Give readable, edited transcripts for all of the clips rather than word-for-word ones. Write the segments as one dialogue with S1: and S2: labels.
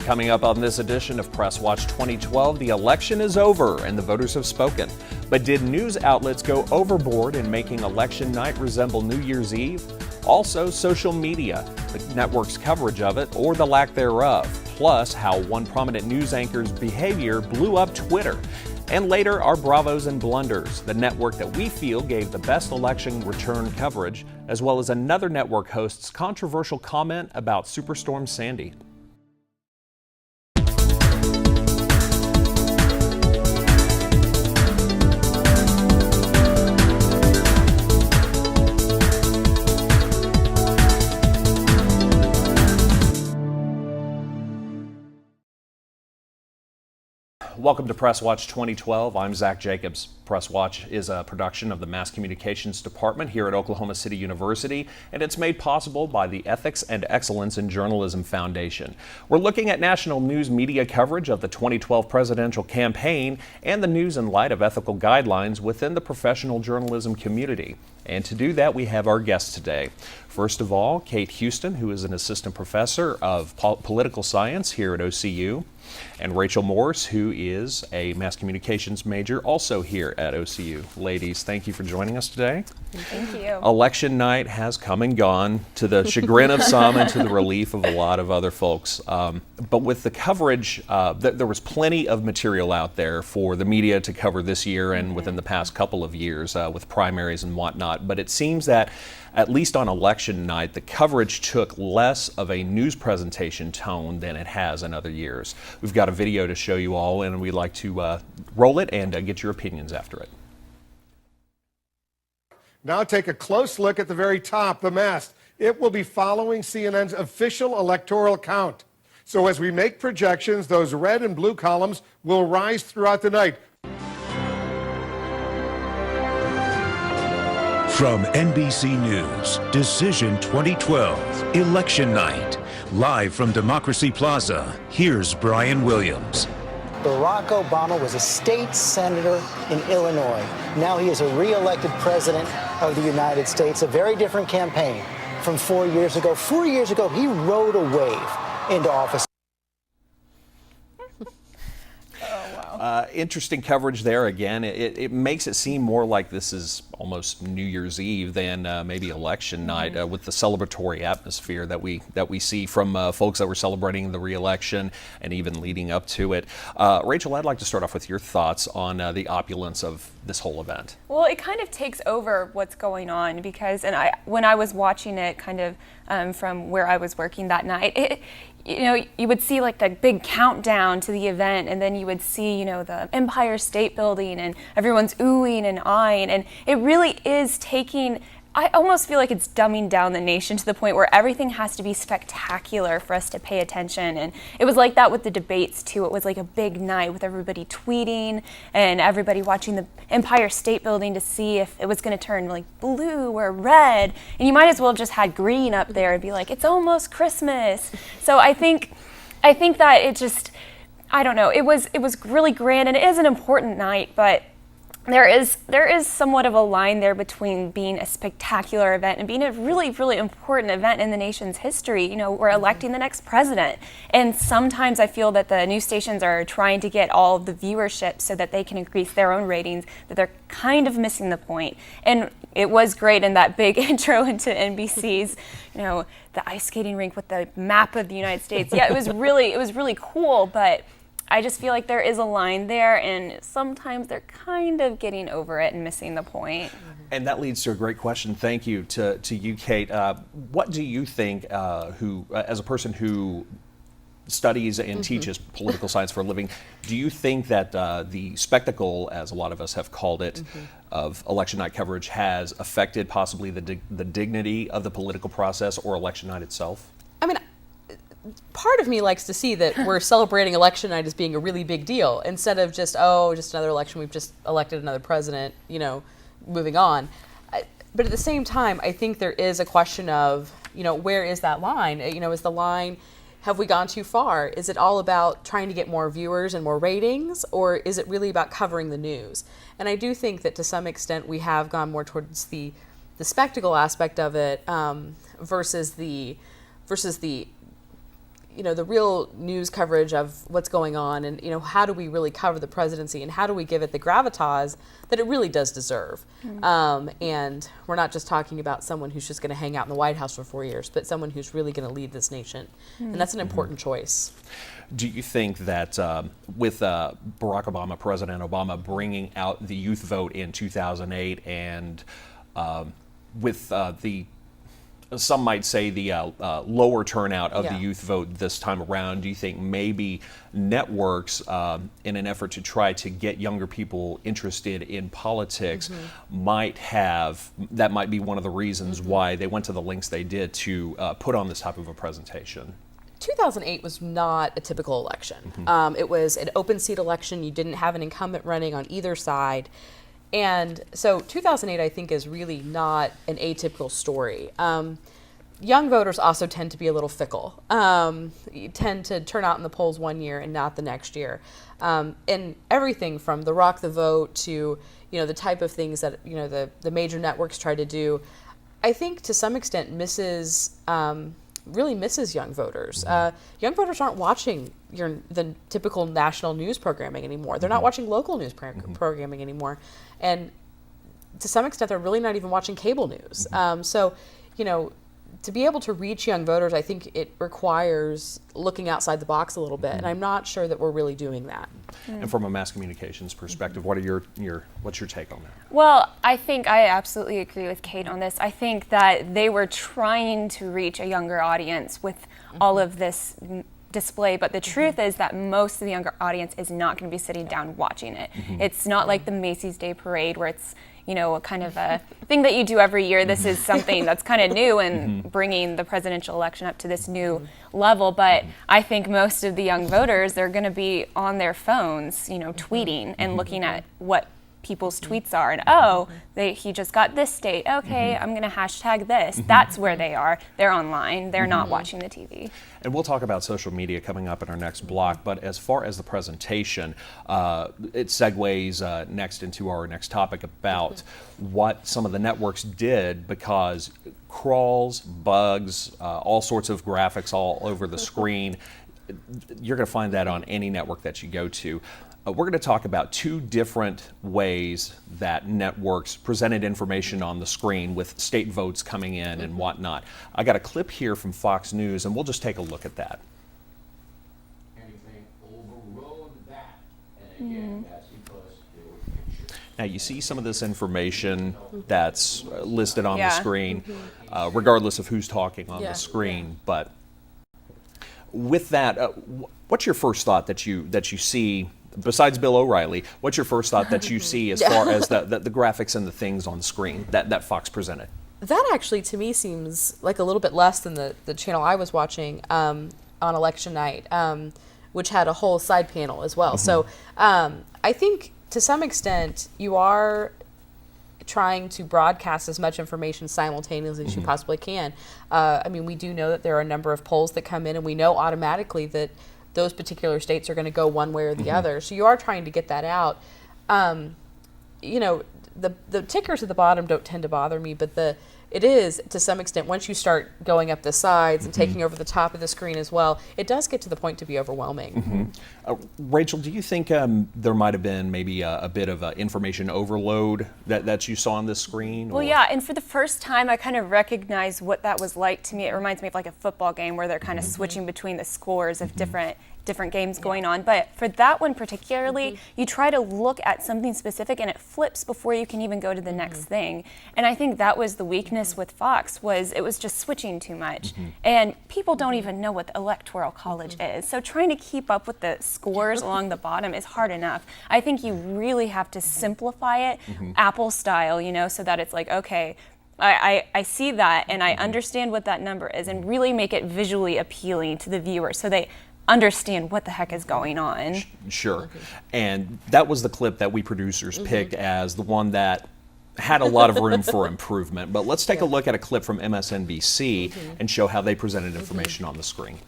S1: Coming up on this edition of Press Watch 2012, the election is over and the voters have spoken. But did news outlets go overboard in making election night resemble New Year's Eve? Also, social media, the network's coverage of it or the lack thereof. Plus, how one prominent news anchor's behavior blew up Twitter. And later, our bravos and blunders, the network that we feel gave the best election return coverage, as well as another network host's controversial comment about Superstorm Sandy. Welcome to Press Watch 2012. I'm Zach Jacobs. Press Watch is a production of the Mass Communications Department here at Oklahoma City University, and it's made possible by the Ethics and Excellence in Journalism Foundation. We're looking at national news media coverage of the 2012 presidential campaign and the news in light of ethical guidelines within the professional journalism community. And to do that, we have our guests today. First of all, Kate Houston, who is an assistant professor of political science here at OCU, and Rachel Morse, who is a mass communications major also here at OCU. Ladies, thank you for joining us today.
S2: Thank you.
S1: Election night has come and gone, to the chagrin of some and to the relief of a lot of other folks. But with the coverage, there was plenty of material out there for the media to cover this year and within the past couple of years with primaries and whatnot. But it seems that at least on election night, the coverage took less of a news presentation tone than it has in other years. We've got a video to show you all, and we'd like to roll it and get your opinions after it.
S3: Now take a close look at the very top, the mast. It will be following CNN's official electoral count. So as we make projections, those red and blue columns will rise throughout the night.
S4: From NBC News, Decision 2012, Election Night. Live from Democracy Plaza, here's Brian Williams.
S5: Barack Obama was a state senator in Illinois. Now he is a re-elected president of the United States. A very different campaign from 4 years ago. 4 years ago, he rode a wave into office.
S1: Interesting coverage there again. It makes it seem more like this is almost New Year's Eve than maybe election night with the celebratory atmosphere that we see from folks that were celebrating the re-election and even leading up to it. Rachel, I'd like to start off with your thoughts on the opulence of this whole event.
S2: Well, it kind of takes over what's going on because, when I was watching it kind of from where I was working that night, you would see like the big countdown to the event, and then you would see, the Empire State Building, and everyone's oohing and eyeing, and it really is taking, I almost feel like it's dumbing down the nation to the point where everything has to be spectacular for us to pay attention. And it was like that with the debates too. It was like a big night with everybody tweeting and everybody watching the Empire State Building to see if it was going to turn like blue or red. And you might as well have just had green up there and be like, it's almost Christmas. So I think that it just, I don't know, it was really grand, and it is an important night, but there is somewhat of a line there between being a spectacular event and being a really, really important event in the nation's history. We're electing the next president. And sometimes I feel that the news stations are trying to get all of the viewership so that they can increase their own ratings, that they're kind of missing the point. And it was great in that big intro into NBC's, the ice skating rink with the map of the United States. Yeah, it was really cool, but I just feel like there is a line there, and sometimes they're kind of getting over it and missing the point.
S1: And that leads to a great question. Thank you to you, Kate. What do you think, as a person who studies and teaches political science for a living, do you think that the spectacle, as a lot of us have called it, of election night coverage has affected possibly the dignity of the political process or election night itself?
S6: I mean, part of me likes to see that we're celebrating election night as being a really big deal instead of just another election, we've just elected another president, moving on. But at the same time, I think there is a question of, where is that line? Is the line, have we gone too far? Is it all about trying to get more viewers and more ratings, or is it really about covering the news? And I do think that to some extent we have gone more towards the spectacle aspect of it versus the the real news coverage of what's going on, and how do we really cover the presidency, and how do we give it the gravitas that it really does deserve. And we're not just talking about someone who's just going to hang out in the White House for 4 years, but someone who's really going to lead this nation. And that's an important choice.
S1: Do you think that with Barack Obama, President Obama, bringing out the youth vote in 2008, and with some might say the lower turnout of the youth vote this time around, do you think maybe networks, in an effort to try to get younger people interested in politics, might be one of the reasons why they went to the lengths they did to put on this type of a presentation?
S6: 2008 was not a typical election. It was an open seat election. You didn't have an incumbent running on either side. And so 2008, I think, is really not an atypical story. Young voters also tend to be a little fickle. You tend to turn out in the polls one year and not the next year. And everything from the rock the vote to the type of things that the major networks try to do, I think to some extent really misses young voters. Young voters aren't watching the typical national news programming anymore. They're not watching local news programming anymore. And to some extent, they're really not even watching cable news. So, to be able to reach young voters, I think it requires looking outside the box a little bit. And I'm not sure that we're really doing that.
S1: And from a mass communications perspective, what's your take on that?
S2: Well, I think I absolutely agree with Kate on this. I think that they were trying to reach a younger audience with all of this display, but the truth is that most of the younger audience is not going to be sitting down watching it. It's not like the Macy's Day Parade where it's a kind of a thing that you do every year. This is something that's kind of new and bringing the presidential election up to this new level. But I think most of the young voters, they're going to be on their phones, tweeting and looking at what people's tweets are, and he just got this state. Okay, I'm going to hashtag this. That's where they are. They're online. They're not watching the TV.
S1: And we'll talk about social media coming up in our next block. But as far as the presentation, it segues next into our next topic about what some of the networks did, because crawls, bugs, all sorts of graphics all over the screen. You're going to find that on any network that you go to. We're going to talk about two different ways that networks presented information on the screen with state votes coming in and whatnot. I got a clip here from Fox News, and we'll just take a look at that.
S7: Anything overrode that, and again, that's because there were pictures.
S1: Now you see some of this information that's listed on the screen, regardless of who's talking on the screen. But with that, what's your first thought that you see? Besides Bill O'Reilly, what's your first thought that you see as far as the graphics and the things on the screen that Fox presented?
S6: That actually, to me, seems like a little bit less than the channel I was watching on election night, which had a whole side panel as well. So I think to some extent you are trying to broadcast as much information simultaneously as you possibly can. We do know that there are a number of polls that come in, and we know automatically that those particular states are going to go one way or the other. So you are trying to get that out. The tickers at the bottom don't tend to bother me, but it is, to some extent, once you start going up the sides and taking over the top of the screen as well, it does get to the point to be overwhelming.
S1: Rachel, do you think there might have been maybe a bit of information overload that you saw on this screen?
S2: Well, yeah, and for the first time, I kind of recognized what that was like to me. It reminds me of like a football game where they're kind of switching between the scores of different games going on. But for that one particularly, you try to look at something specific and it flips before you can even go to the next thing. And I think that was the weakness with Fox, was it was just switching too much. And people don't even know what the Electoral College is. So trying to keep up with the scores along the bottom is hard enough. I think you really have to simplify it, Apple style, so that it's like, okay, I see that and I understand what that number is, and really make it visually appealing to the viewer so they understand what the heck is going on.
S1: Sure. And that was the clip that we producers picked as the one that had a lot of room for improvement. But let's take a look at a clip from MSNBC and show how they presented information on the screen.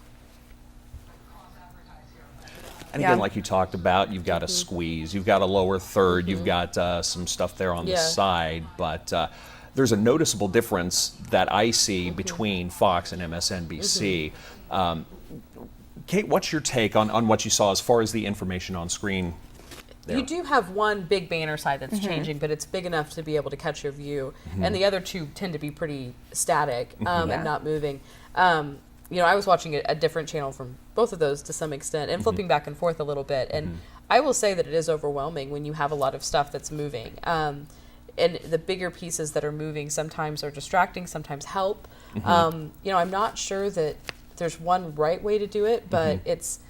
S1: And again, like you talked about, you've got a squeeze, you've got a lower third, you've got some stuff there on the side, but there's a noticeable difference that I see between Fox and MSNBC. Kate, what's your take on what you saw as far as the information on screen there?
S6: You do have one big banner side that's changing, but it's big enough to be able to catch your view, and the other two tend to be pretty static and not moving. You know, I was watching a different channel from both of those to some extent and flipping back and forth a little bit. And I will say that it is overwhelming when you have a lot of stuff that's moving. And the bigger pieces that are moving sometimes are distracting, sometimes help. You know, I'm not sure that there's one right way to do it, but it's,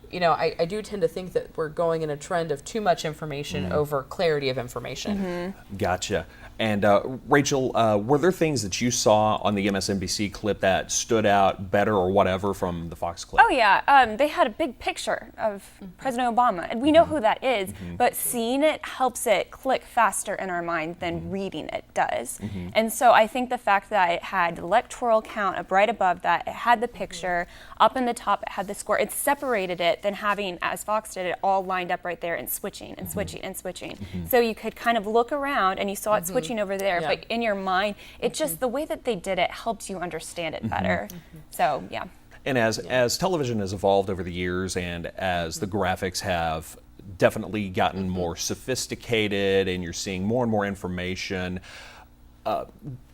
S6: you know, I do tend to think that we're going in a trend of too much information over clarity of information.
S1: Gotcha. And Rachel, were there things that you saw on the MSNBC clip that stood out better or whatever from the Fox clip?
S2: Oh yeah, they had a big picture of President Obama, and we know who that is, but seeing it helps it click faster in our mind than reading it does. And so I think the fact that it had the electoral count up right above that, it had the picture, up in the top it had the score, it separated it than having, as Fox did, it all lined up right there and switching and switching and switching. So you could kind of look around and you saw it switching over there, but in your mind, it just, the way that they did it helps you understand it better. So, yeah.
S1: And as television has evolved over the years and as the graphics have definitely gotten more sophisticated and you're seeing more and more information,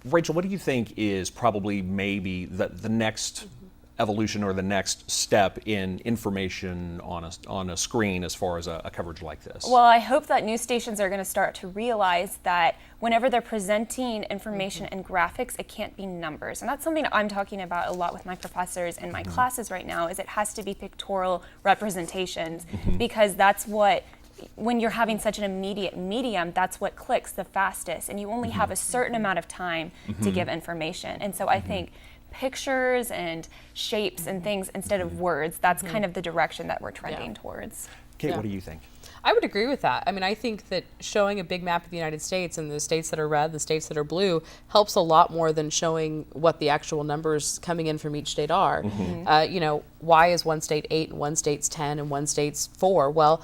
S1: Rachel, what do you think is probably maybe the next evolution or the next step in information on a screen as far as a coverage like this?
S2: Well, I hope that news stations are going to start to realize that whenever they're presenting information and graphics, it can't be numbers. And that's something I'm talking about a lot with my professors in my classes right now, is it has to be pictorial representations, because that's what, when you're having such an immediate medium, that's what clicks the fastest, and you only have a certain amount of time to give information. And so I think pictures and shapes and things instead of words, that's kind of the direction that we're trending towards.
S1: Kate, what do you think?
S6: I would agree with that. I mean, I think that showing a big map of the United States and the states that are red, the states that are blue, helps a lot more than showing what the actual numbers coming in from each state are. You know, why is one state 8 and one state's 10 and one state's 4? Well,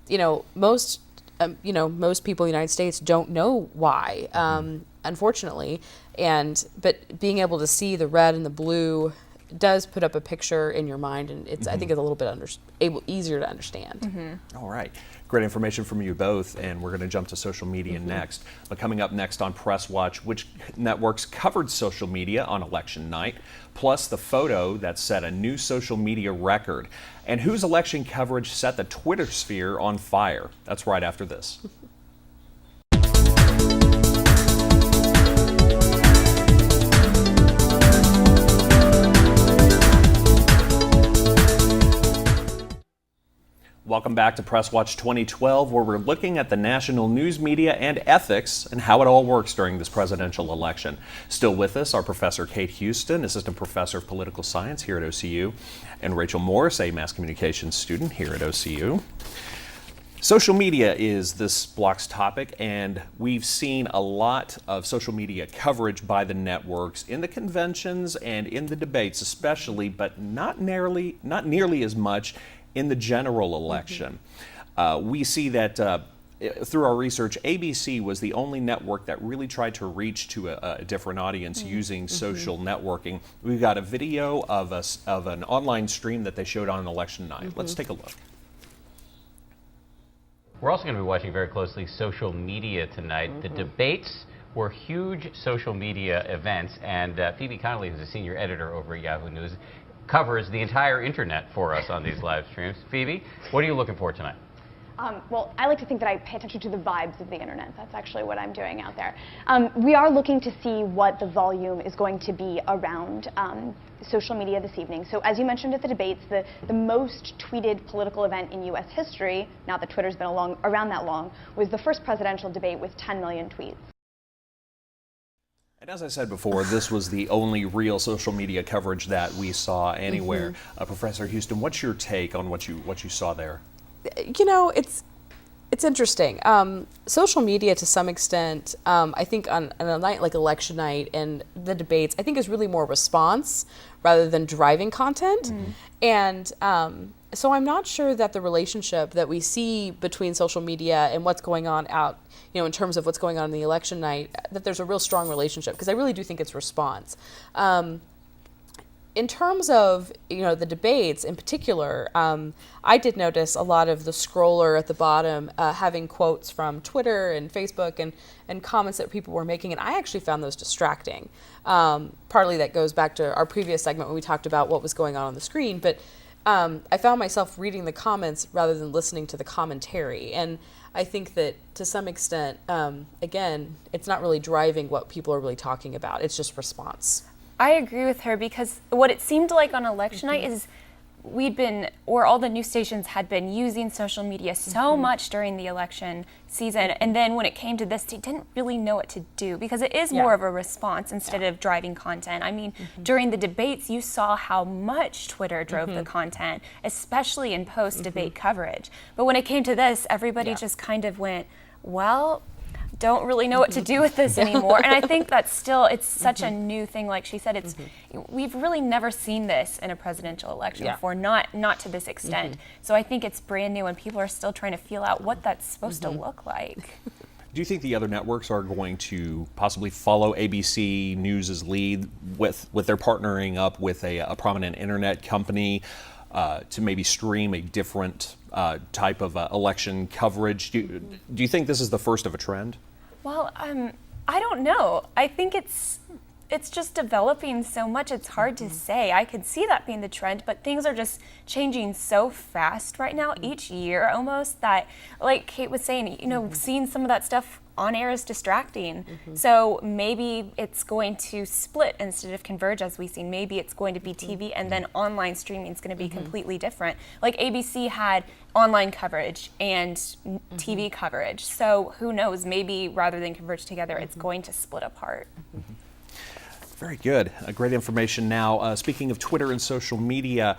S6: you know, most people in the United States don't know why, unfortunately. But being able to see the red and the blue does put up a picture in your mind, and it's I think it's a little bit easier to understand.
S1: All right. Great information from you both, and we're going to jump to social media next. But coming up next on Press Watch, which networks covered social media on election night, plus the photo that set a new social media record, and whose election coverage set the Twitter sphere on fire. That's right after this. Welcome back to Press Watch 2012, where we're looking at the national news media and ethics and how it all works during this presidential election. Still with us are Professor Kate Houston, Assistant Professor of Political Science here at OCU, and Rachel Morris, a Mass Communications student here at OCU. Social media is this block's topic, and we've seen a lot of social media coverage by the networks in the conventions and in the debates especially, but not nearly as much in the general election. We see that through our research, ABC was the only network that really tried to reach to a different audience using social networking. We've got a video of an online stream that they showed on election night. Let's take a look.
S8: We're also going to be watching very closely social media tonight. The debates were huge social media events, and Phoebe Connolly, who's a senior editor over at Yahoo News, covers the entire internet for us on these live streams. Phoebe, what are you looking for tonight?
S9: Well, I like to think that I pay attention to the vibes of the internet. That's actually what I'm doing out there. We are looking to see what the volume is going to be around social media this evening. So as you mentioned at the debates, the most tweeted political event in U.S. history, not that Twitter's been around that long, was the first presidential debate with 10 million tweets.
S1: And as I said before, this was the only real social media coverage that we saw anywhere. Professor Houston, what's your take on what you saw there?
S6: You know, it's interesting. Social media, to some extent, I think on a night like election night and the debates, I think is really more response rather than driving content. And so I'm not sure that the relationship that we see between social media and what's going on out, you know, in terms of what's going on in the election night, that there's a real strong relationship, because I really do think it's response. in terms of, the debates in particular, I did notice a lot of the scroller at the bottom having quotes from Twitter and Facebook and comments that people were making, and I actually found those distracting. Partly that goes back to our previous segment when we talked about what was going on the screen, but I found myself reading the comments rather than listening to the commentary. And I think that to some extent, again, it's not really driving what people are really talking about. It's just response.
S2: I agree with her, because what it seemed like on election night is all the news stations had been using social media so much during the election season, and then when it came to this, they didn't really know what to do, because it is more of a response instead of driving content. I mean, during the debates, you saw how much Twitter drove the content, especially in post-debate coverage. But when it came to this, everybody just kind of went, well, don't really know what to do with this anymore. And I think that's still, it's such a new thing. Like she said, we've really never seen this in a presidential election before, not to this extent. So I think it's brand new, and people are still trying to feel out what that's supposed to look like.
S1: Do you think the other networks are going to possibly follow ABC News' lead with their partnering up with a prominent internet company to maybe stream a different type of election coverage? Do you think this is the first of a trend?
S2: Well, I don't know. I think it's just developing so much, it's hard to say. I could see that being the trend, but things are just changing so fast right now, each year almost, that, like Kate was saying, seeing some of that stuff on air is distracting. So maybe it's going to split instead of converge, as we've seen. Maybe it's going to be TV, and then online streaming is going to be completely different. Like ABC had online coverage and TV coverage. So who knows, maybe rather than converge together, it's going to split apart.
S1: Very good. Great information. Now, speaking of Twitter and social media,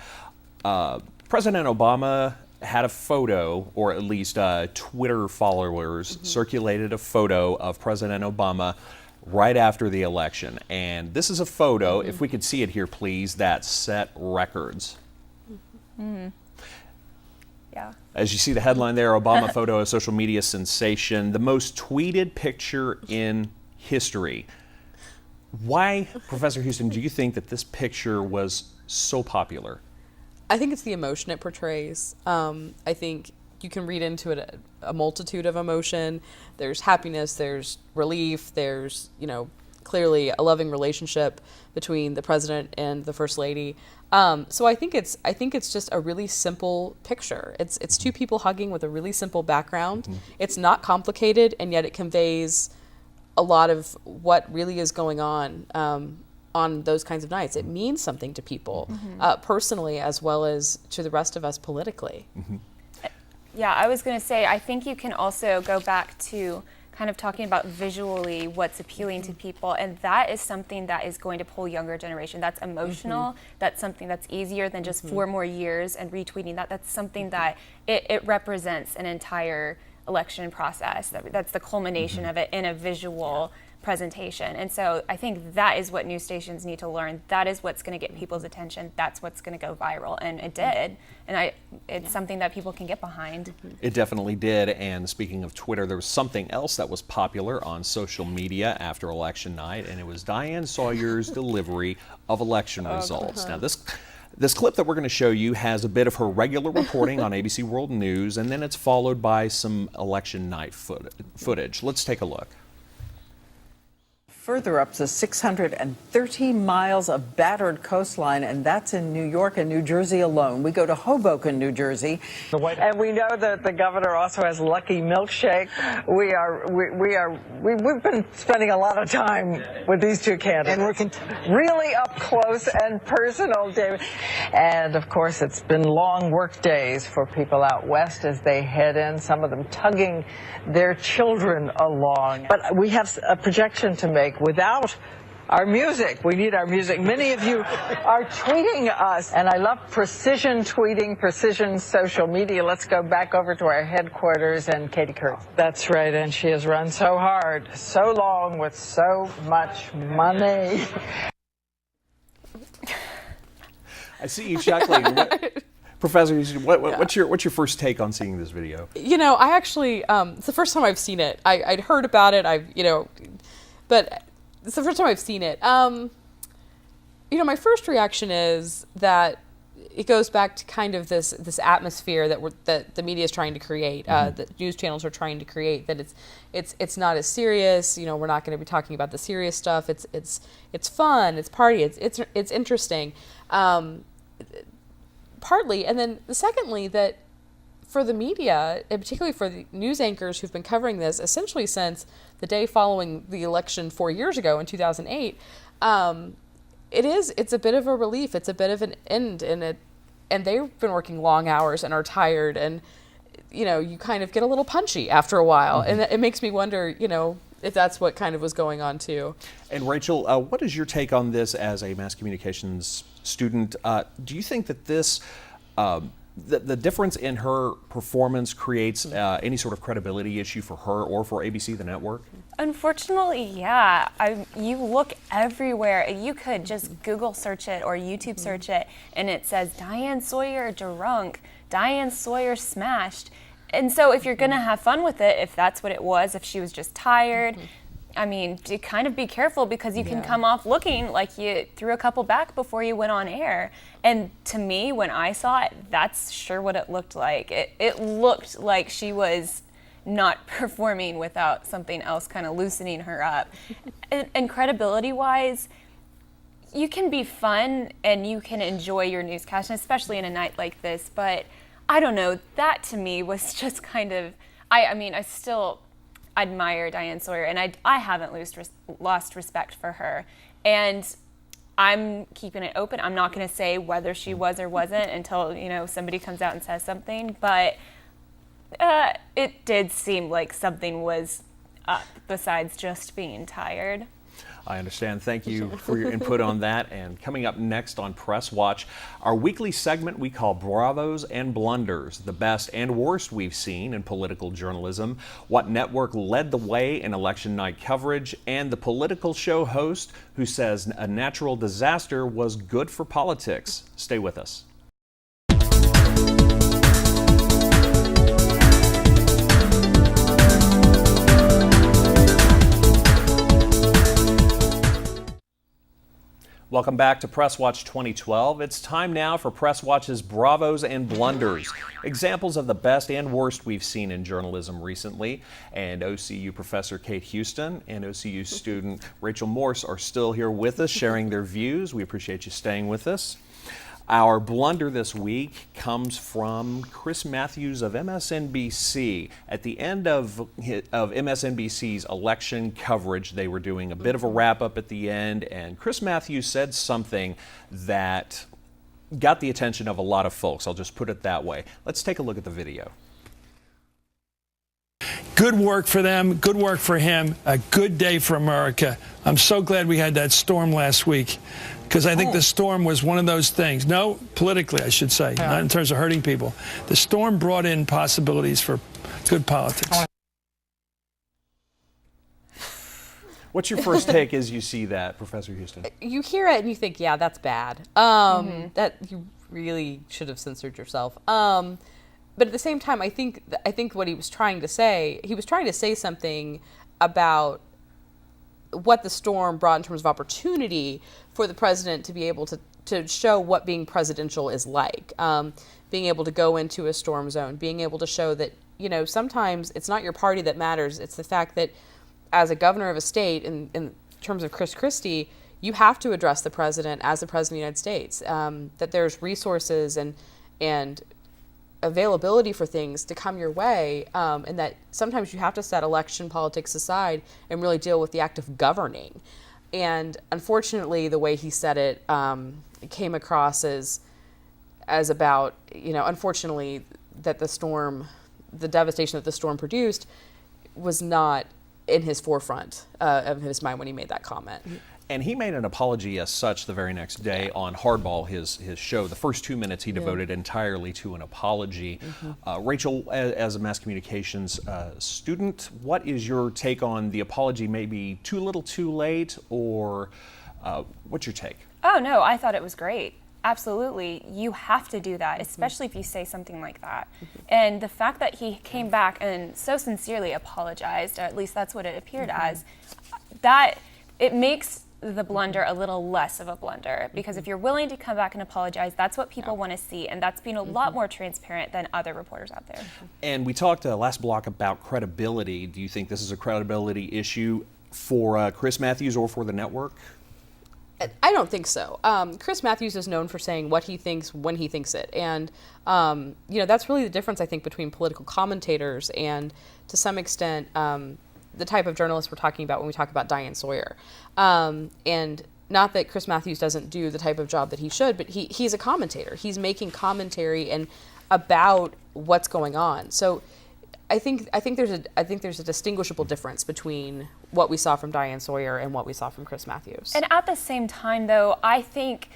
S1: President Obama had a photo, or at least Twitter followers circulated a photo of President Obama right after the election. And this is a photo, if we could see it here, please, that set records.
S2: Yeah.
S1: As you see the headline there, Obama photo, a social media sensation, the most tweeted picture in history. Why, Professor Houston, do you think that this picture was so popular?
S6: I think it's the emotion it portrays. I think you can read into it a multitude of emotion. There's happiness, there's relief, there's, clearly a loving relationship between the president and the first lady. So I think it's just a really simple picture. It's two people hugging with a really simple background. It's not complicated, and yet it conveys a lot of what really is going on those kinds of nights. It means something to people, personally, as well as to the rest of us politically.
S2: Yeah, I was going to say, I think you can also go back to kind of talking about visually what's appealing to people, and that is something that is going to pull younger generation. That's emotional. That's something that's easier than just 4 more years and retweeting that. That's something that it represents an entire election process. That's the culmination of it in a visual presentation. And so I think that is what news stations need to learn. That is what's going to get people's attention. That's what's going to go viral. And it did. And it's something that people can get behind.
S1: It definitely did. And speaking of Twitter, there was something else that was popular on social media after election night, and it was Diane Sawyer's delivery of election results. Now, this clip that we're going to show you has a bit of her regular reporting on ABC World News, and then it's followed by some election night footage. Let's take a look.
S10: Further up to 630 miles of battered coastline, and that's in New York and New Jersey alone. We go to Hoboken, New Jersey.
S11: And we know that the governor also has Lucky Milkshake. We've been spending a lot of time with these two candidates. And we're really up close and personal, David. And of course, it's been long work days for people out west as they head in, some of them tugging their children along. But we have a projection to make without our music. We need our music. Many of you are tweeting us, and I love precision tweeting, precision social media. Let's go back over to our headquarters and Katie Kurtz. That's right, and she has run so hard, so long, with so much money.
S1: I see you chuckling. Professor, what's your first take on seeing this video?
S6: I actually, it's the first time I've seen it. I'd heard about it, but it's the first time I've seen it. my first reaction is that it goes back to kind of this atmosphere that the media is trying to create, that news channels are trying to create. That it's not as serious. We're not going to be talking about the serious stuff. It's fun. It's party. It's interesting. Partly, and then secondly, that for the media, and particularly for the news anchors who've been covering this essentially since the day following the election 4 years ago in 2008. It's a bit of a relief. It's a bit of an end, and they've been working long hours and are tired, and you kind of get a little punchy after a while, and it makes me wonder, if that's what kind of was going on too.
S1: And Rachel, what is your take on this as a mass communications student? Do you think that this the difference in her performance creates any sort of credibility issue for her or for ABC, the network?
S2: Unfortunately, yeah. You look everywhere. You could just Google search it or YouTube search it, and it says Diane Sawyer drunk, Diane Sawyer smashed. And so if you're going to have fun with it, if that's what it was, if she was just tired, I mean, to kind of be careful, because you can come off looking like you threw a couple back before you went on air. And to me, when I saw it, that's sure what it looked like. It looked like she was not performing without something else kind of loosening her up. And credibility-wise, you can be fun and you can enjoy your newscast, especially in a night like this, but I don't know, that to me was just kind of, I mean, I still admire Diane Sawyer, and I haven't lost respect for her. And I'm keeping it open. I'm not going to say whether she was or wasn't until, somebody comes out and says something, but it did seem like something was up besides just being tired.
S1: I understand. Thank you for your input on that. And coming up next on Press Watch, our weekly segment we call Bravos and Blunders, the best and worst we've seen in political journalism, what network led the way in election night coverage, and the political show host who says a natural disaster was good for politics. Stay with us. Welcome back to Press Watch 2012. It's time now for Press Watch's Bravos and Blunders, examples of the best and worst we've seen in journalism recently. And OCU professor Kate Houston and OCU student Rachel Morse are still here with us, sharing their views. We appreciate you staying with us. Our blunder this week comes from Chris Matthews of MSNBC. At the end of MSNBC's election coverage, they were doing a bit of a wrap-up at the end, and Chris Matthews said something that got the attention of a lot of folks. I'll just put it that way. Let's take a look at the video.
S12: Good work for them, good work for him, a good day for America. I'm so glad we had that storm last week, because I think the storm was one of those things. No, politically, I should say, not in terms of hurting people. The storm brought in possibilities for good politics.
S1: What's your first take as you see that, Professor Houston?
S6: You hear it and you think, yeah, that's bad. That you really should have censored yourself. But at the same time, I think what he was trying to say something about what the storm brought in terms of opportunity for the president to be able to show what being presidential is like. Being able to go into a storm zone, being able to show that, sometimes it's not your party that matters. It's the fact that as a governor of a state, in terms of Chris Christie, you have to address the president as the president of the United States. That there's resources and availability for things to come your way, and that sometimes you have to set election politics aside and really deal with the act of governing. And unfortunately, the way he said it, it came across as about, unfortunately, that the devastation that the storm produced was not in his forefront of his mind when he made that comment.
S1: And he made an apology as such the very next day on Hardball, his show. The first 2 minutes he devoted entirely to an apology. Rachel, as a mass communications student, what is your take on the apology? Maybe too little, too late, or what's your take?
S2: Oh, no, I thought it was great. Absolutely. You have to do that, especially if you say something like that. And the fact that he came back and so sincerely apologized, or at least that's what it appeared as, that it makes the blunder a little less of a blunder, because if you're willing to come back and apologize, that's what people want to see, and that's being a lot more transparent than other reporters out there.
S1: And we talked last block about credibility. Do you think this is a credibility issue for Chris Matthews or for the network?
S6: I don't think so. Chris Matthews is known for saying what he thinks when he thinks it. And, that's really the difference, I think, between political commentators and, to some extent, the type of journalist we're talking about when we talk about Diane Sawyer. And not that Chris Matthews doesn't do the type of job that he should, but he's a commentator. He's making commentary and about what's going on. So I think there's a distinguishable difference between what we saw from Diane Sawyer and what we saw from Chris Matthews.
S2: And at the same time, though, I think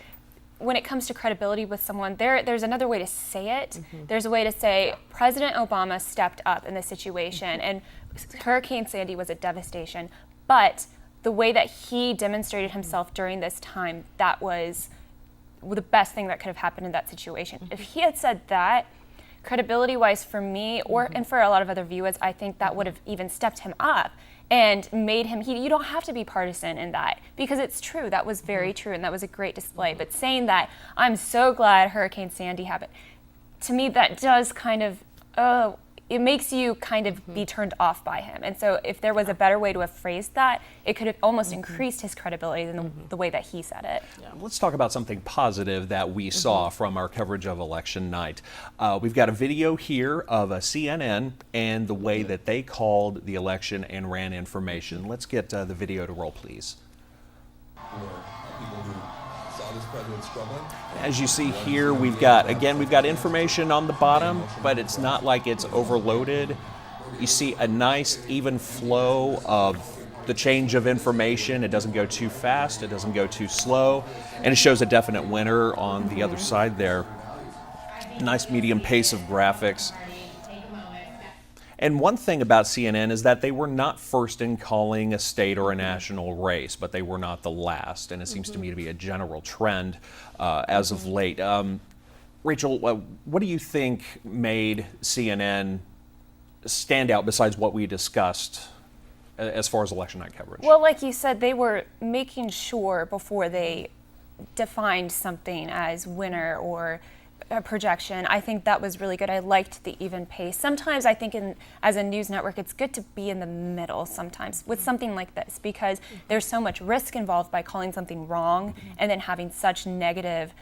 S2: when it comes to credibility with someone, there's another way to say it. There's a way to say President Obama stepped up in this situation, and Hurricane Sandy was a devastation, but the way that he demonstrated himself during this time, that was the best thing that could have happened in that situation. If he had said that, credibility-wise for me, and for a lot of other viewers, I think that would have even stepped him up and made him, you don't have to be partisan in that, because it's true, that was very true, and that was a great display. But saying that, I'm so glad Hurricane Sandy happened, to me that does kind of, it makes you kind of be turned off by him. And so if there was a better way to have phrased that, it could have almost increased his credibility than the way that he said it.
S1: Let's talk about something positive that we saw from our coverage of election night. We've got a video here of a CNN and the way that they called the election and ran information. Let's get the video to roll, please. As you see here, we've got information on the bottom, but it's not like it's overloaded. You see a nice even flow of the change of information. It doesn't go too fast, it doesn't go too slow, and it shows a definite winner on the other side there. Nice medium pace of graphics. And one thing about CNN is that they were not first in calling a state or a national race, but they were not the last. And it seems to me to be a general trend as of late. Rachel, what do you think made CNN stand out besides what we discussed as far as election night coverage?
S2: Well, like you said, they were making sure before they defined something as winner or a projection. I think that was really good. I liked the even pace. Sometimes I think as a news network, it's good to be in the middle sometimes with something like this, because there's so much risk involved by calling something wrong and then having such negative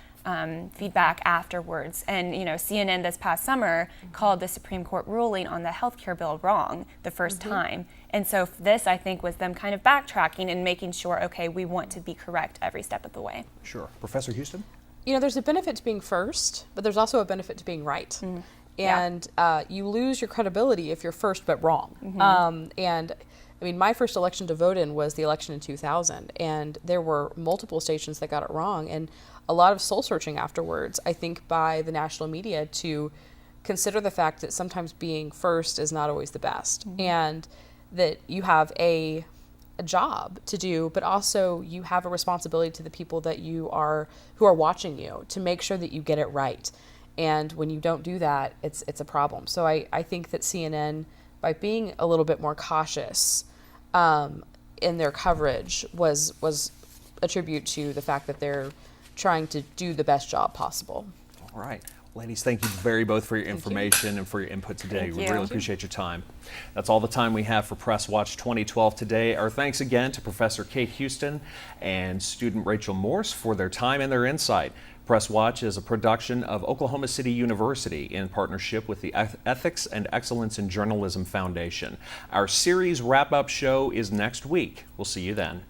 S2: feedback afterwards. And CNN this past summer called the Supreme Court ruling on the healthcare bill wrong the first time. And so this, I think, was them kind of backtracking and making sure, okay, we want to be correct every step of the way.
S1: Sure. Professor Houston?
S6: There's a benefit to being first, but there's also a benefit to being right. And you lose your credibility if you're first but wrong. And I mean, my first election to vote in was the election in 2000, and there were multiple stations that got it wrong, and a lot of soul searching afterwards, I think, by the national media to consider the fact that sometimes being first is not always the best, and that you have a job to do, but also you have a responsibility to the people that who are watching you to make sure that you get it right. And when you don't do that, it's a problem. So I think that CNN, by being a little bit more cautious in their coverage, was a tribute to the fact that they're trying to do the best job possible.
S1: All right. Ladies, thank you both for your information and for your input today. We really appreciate your time. That's all the time we have for Press Watch 2012 today. Our thanks again to Professor Kate Houston and student Rachel Morse for their time and their insight. Press Watch is a production of Oklahoma City University in partnership with the Ethics and Excellence in Journalism Foundation. Our series wrap-up show is next week. We'll see you then.